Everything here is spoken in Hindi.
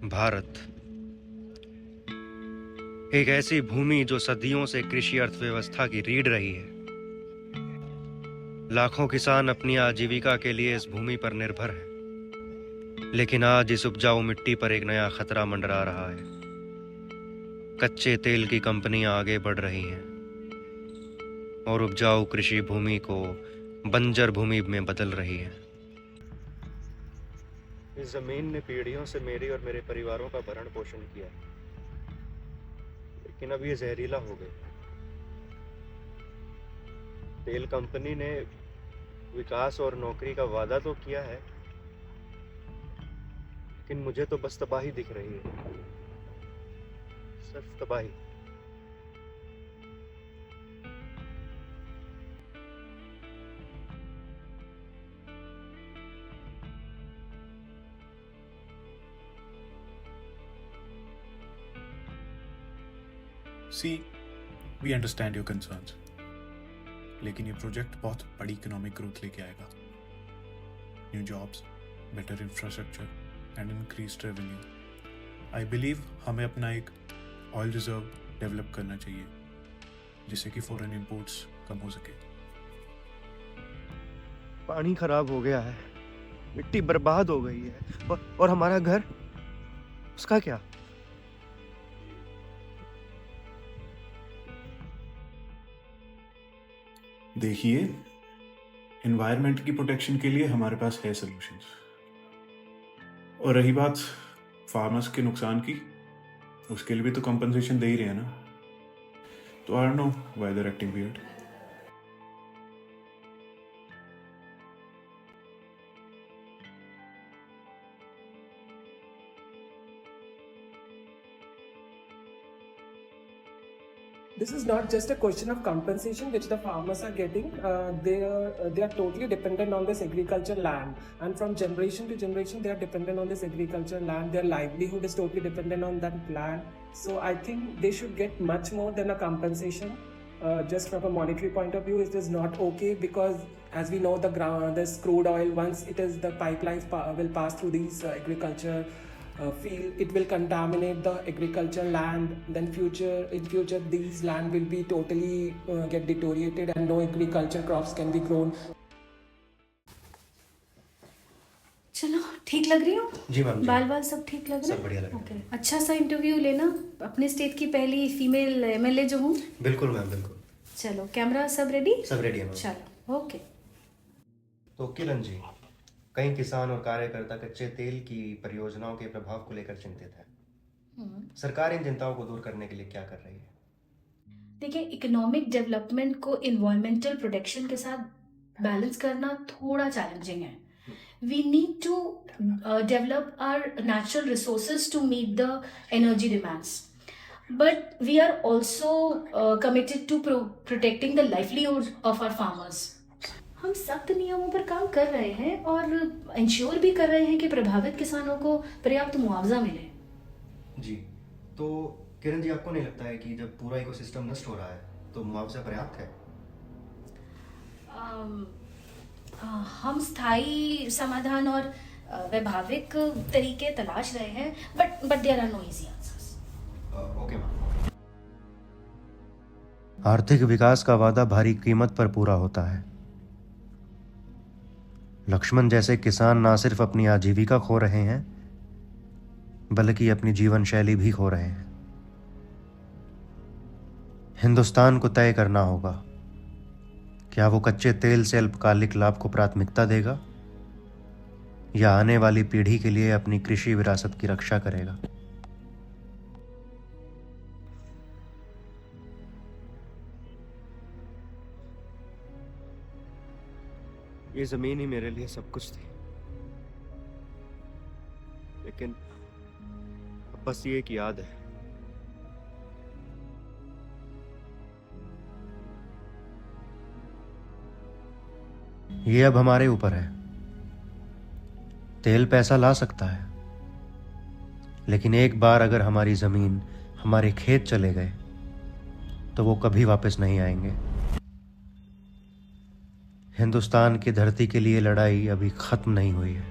भारत एक ऐसी भूमि जो सदियों से कृषि अर्थव्यवस्था की रीढ़ रही है। लाखों किसान अपनी आजीविका के लिए इस भूमि पर निर्भर हैं। लेकिन आज इस उपजाऊ मिट्टी पर एक नया खतरा मंडरा रहा है। कच्चे तेल की कंपनियां आगे बढ़ रही हैं और उपजाऊ कृषि भूमि को बंजर भूमि में बदल रही है। इस जमीन ने पीढ़ियों से मेरी और मेरे परिवारों का भरण पोषण किया, लेकिन अब ये जहरीला हो गई। तेल कंपनी ने विकास और नौकरी का वादा तो किया है, लेकिन मुझे तो बस तबाही दिख रही है, सिर्फ तबाही। See, we understand your concerns. लेकिन ये प्रोजेक्ट बहुत बड़ी इकोनॉमिक ग्रोथ लेके आएगा। New jobs, better infrastructure and increased revenue. I believe हमें अपना एक ऑयल रिजर्व डेवलप करना चाहिए, जिससे कि फॉरेन इंपोर्ट्स कम हो सके। पानी खराब हो गया है, मिट्टी बर्बाद हो गई है, और हमारा घर, उसका क्या? देखिए, एनवायरनमेंट की प्रोटेक्शन के लिए हमारे पास है सॉल्यूशंस। और रही बात फार्मर्स के नुकसान की, उसके लिए भी तो कंपनसेशन दे ही रहे हैं ना। तो I don't know why they are acting weird. This is not just a question of compensation which the farmers are getting. They are totally dependent on this agriculture land, and from generation to generation they are dependent on this agriculture land. Their livelihood is totally dependent on that land. So I think they should get much more than a compensation. Just from a monetary point of view, it is not okay, because as we know, this crude oil, once it is the pipelines will pass through these agriculture field, it will contaminate the agriculture land. Then in future these land will be totally get deteriorated, and no agriculture crops can be grown. चलो, ठीक लग रही हूँ? जी मैम। बाल सब ठीक लग रहा है? सब बढ़िया लग रहा है। ओके, अच्छा सा इंटरव्यू लेना। अपने स्टेट की पहली फीमेल एमएलए जो हूँ। बिल्कुल मैम, बिल्कुल। चलो, कैमरा सब रेडी? सब रेडी है मैम। चलो, ओके। तो किरण जी, कई किसान और कार्यकर्ता कच्चे तेल की परियोजनाओं के प्रभाव को लेकर चिंतित है। सरकार इन चिंताओं को दूर करने के लिए क्या कर रही है? देखिए, इकोनॉमिक डेवलपमेंट को इन्वायरमेंटल प्रोटेक्शन के साथ बैलेंस करना थोड़ा चैलेंजिंग है। We need to develop our natural resources to meet the energy demands, but we are also committed to protecting the livelihood of our farmers. हम सख्त नियमों पर काम कर रहे हैं और इंश्योर भी कर रहे हैं कि प्रभावित किसानों को पर्याप्त मुआवजा मिले। जी, तो किरण जी, आपको नहीं लगता है कि जब पूरा इकोसिस्टम नष्ट हो रहा है तो मुआवजा पर्याप्त है? हम स्थायी समाधान और वैभाविक तरीके तलाश रहे हैं, but there are no easy answers. Okay ma'am. आर्थिक विकास का वादा भारी कीमत पर पूरा होता है। लक्ष्मण जैसे किसान ना सिर्फ अपनी आजीविका खो रहे हैं, बल्कि अपनी जीवन शैली भी खो रहे हैं। हिंदुस्तान को तय करना होगा, क्या वो कच्चे तेल से अल्पकालिक लाभ को प्राथमिकता देगा या आने वाली पीढ़ी के लिए अपनी कृषि विरासत की रक्षा करेगा। ये जमीन ही मेरे लिए सब कुछ थी, लेकिन अब बस ये एक याद है। ये अब हमारे ऊपर है। तेल पैसा ला सकता है, लेकिन एक बार अगर हमारी जमीन, हमारे खेत चले गए तो वो कभी वापस नहीं आएंगे। हिंदुस्तान की धरती के लिए लड़ाई अभी खत्म नहीं हुई है।